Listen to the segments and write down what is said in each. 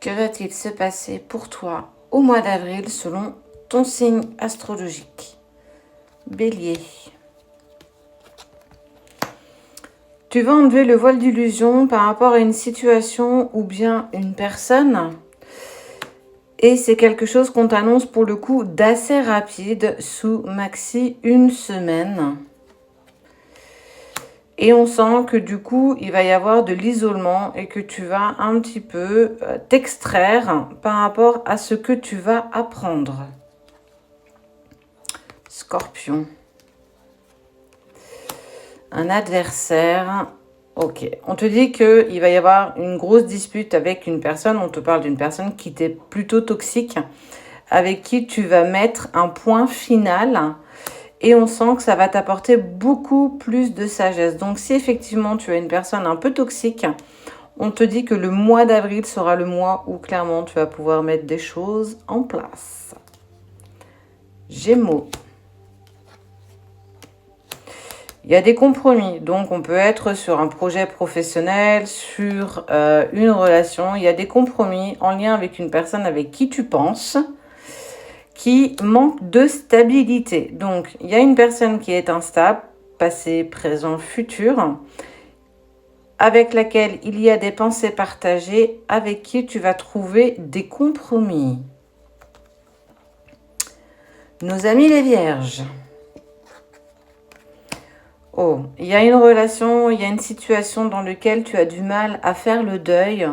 Que va-t-il se passer pour toi au mois d'avril selon ton signe astrologique? Bélier. Tu vas enlever le voile d'illusion par rapport à une situation ou bien une personne. Et c'est quelque chose qu'on t'annonce pour le coup d'assez rapide, sous maxi une semaine. Et on sent que du coup, il va y avoir de l'isolement et que tu vas un petit peu t'extraire par rapport à ce que tu vas apprendre. Scorpion. Un adversaire. Ok. On te dit qu'il va y avoir une grosse dispute avec une personne. On te parle d'une personne qui t'est plutôt toxique, avec qui tu vas mettre un point final. Et on sent que ça va t'apporter beaucoup plus de sagesse. Donc si effectivement tu as une personne un peu toxique, on te dit que le mois d'avril sera le mois où clairement tu vas pouvoir mettre des choses en place. Gémeaux. Il y a des compromis. Donc on peut être sur un projet professionnel, sur une relation. Il y a des compromis en lien avec une personne avec qui tu penses, qui manque de stabilité. Donc, il y a une personne qui est instable, passé, présent, futur, avec laquelle il y a des pensées partagées, avec qui tu vas trouver des compromis. Nos amis les vierges. Oh, il y a une relation, il y a une situation dans laquelle tu as du mal à faire le deuil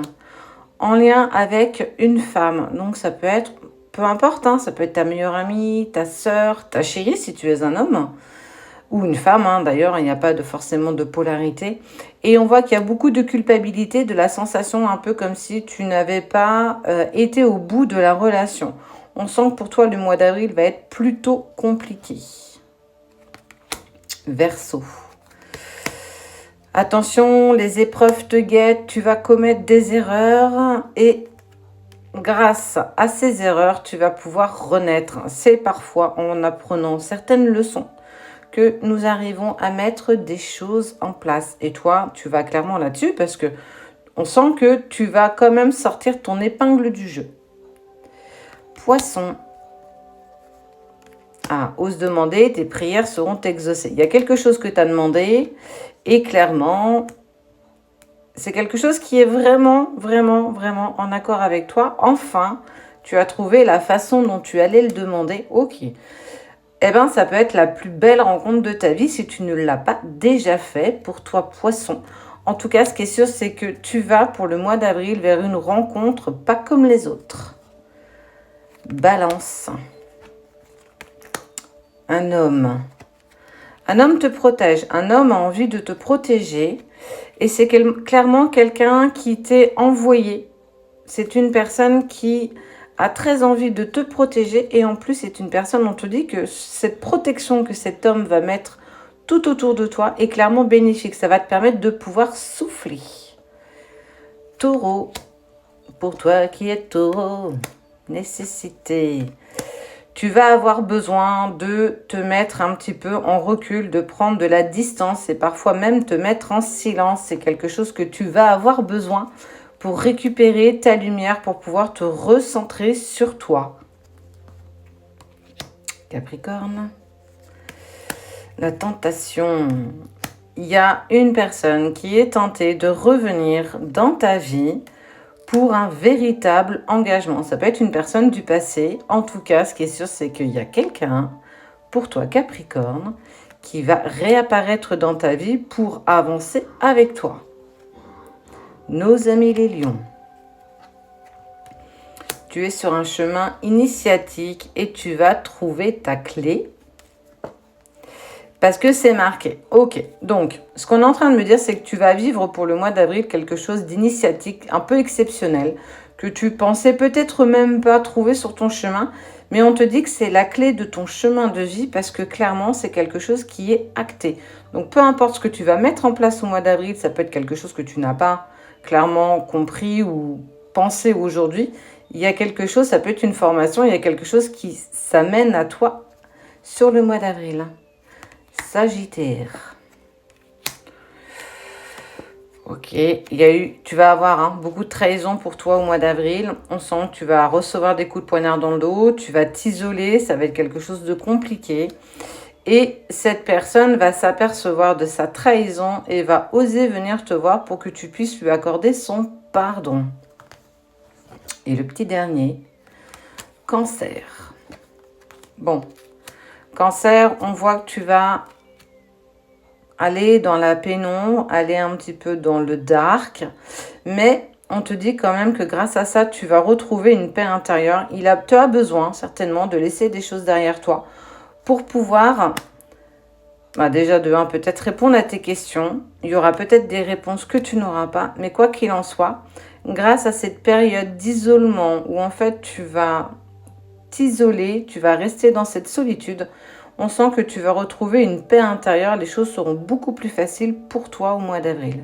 en lien avec une femme. Donc, ça peut être... Peu importe, hein, ça peut être ta meilleure amie, ta sœur, ta chérie si tu es un homme, ou une femme, hein, d'ailleurs, il n'y a pas forcément de polarité. Et on voit qu'il y a beaucoup de culpabilité, de la sensation un peu comme si tu n'avais pas été au bout de la relation. On sent que pour toi, le mois d'avril va être plutôt compliqué. Verseau. Attention, les épreuves te guettent, tu vas commettre des erreurs et... grâce à ces erreurs, tu vas pouvoir renaître. C'est parfois en apprenant certaines leçons que nous arrivons à mettre des choses en place. Et toi, tu vas clairement là-dessus parce que on sent que tu vas quand même sortir ton épingle du jeu. Poisson. Ah, ose demander, tes prières seront exaucées. Il y a quelque chose que tu as demandé et clairement... c'est quelque chose qui est vraiment, vraiment, vraiment en accord avec toi. Enfin, tu as trouvé la façon dont tu allais le demander. Ok. Eh bien, ça peut être la plus belle rencontre de ta vie si tu ne l'as pas déjà fait pour toi, poisson. En tout cas, ce qui est sûr, c'est que tu vas pour le mois d'avril vers une rencontre pas comme les autres. Balance. Un homme. Un homme te protège. Un homme a envie de te protéger. Et c'est clairement quelqu'un qui t'est envoyé. C'est une personne qui a très envie de te protéger. Et en plus, c'est une personne, on te dit que cette protection que cet homme va mettre tout autour de toi est clairement bénéfique. Ça va te permettre de pouvoir souffler. Taureau. Pour toi qui es taureau. Nécessité. Tu vas avoir besoin de te mettre un petit peu en recul, de prendre de la distance et parfois même te mettre en silence. C'est quelque chose que tu vas avoir besoin pour récupérer ta lumière, pour pouvoir te recentrer sur toi. Capricorne. La tentation. Il y a une personne qui est tentée de revenir dans ta vie pour un véritable engagement. Ça peut être une personne du passé. En tout cas, ce qui est sûr, c'est qu'il y a quelqu'un, pour toi Capricorne, qui va réapparaître dans ta vie pour avancer avec toi. Nos amis les lions. Tu es sur un chemin initiatique et tu vas trouver ta clé. Parce que c'est marqué. Ok, donc ce qu'on est en train de me dire, c'est que tu vas vivre pour le mois d'avril quelque chose d'initiatique, un peu exceptionnel, que tu pensais peut-être même pas trouver sur ton chemin, mais on te dit que c'est la clé de ton chemin de vie parce que clairement, c'est quelque chose qui est acté. Donc peu importe ce que tu vas mettre en place au mois d'avril, ça peut être quelque chose que tu n'as pas clairement compris ou pensé aujourd'hui. Il y a quelque chose, ça peut être une formation, il y a quelque chose qui s'amène à toi sur le mois d'avril. Sagittaire. Ok, il y a eu, tu vas avoir beaucoup de trahison pour toi au mois d'avril. On sent que tu vas recevoir des coups de poignard dans le dos, tu vas t'isoler, ça va être quelque chose de compliqué. Et cette personne va s'apercevoir de sa trahison et va oser venir te voir pour que tu puisses lui accorder son pardon. Et le petit dernier, Cancer. Bon, Cancer, on voit que tu vas aller dans la pénombre, aller un petit peu dans le dark, mais on te dit quand même que grâce à ça, tu vas retrouver une paix intérieure. Tu as besoin certainement de laisser des choses derrière toi pour pouvoir, déjà de un, peut-être répondre à tes questions. Il y aura peut-être des réponses que tu n'auras pas, mais quoi qu'il en soit, grâce à cette période d'isolement où en fait tu vas t'isoler, tu vas rester dans cette solitude, on sent que tu vas retrouver une paix intérieure, les choses seront beaucoup plus faciles pour toi au mois d'avril.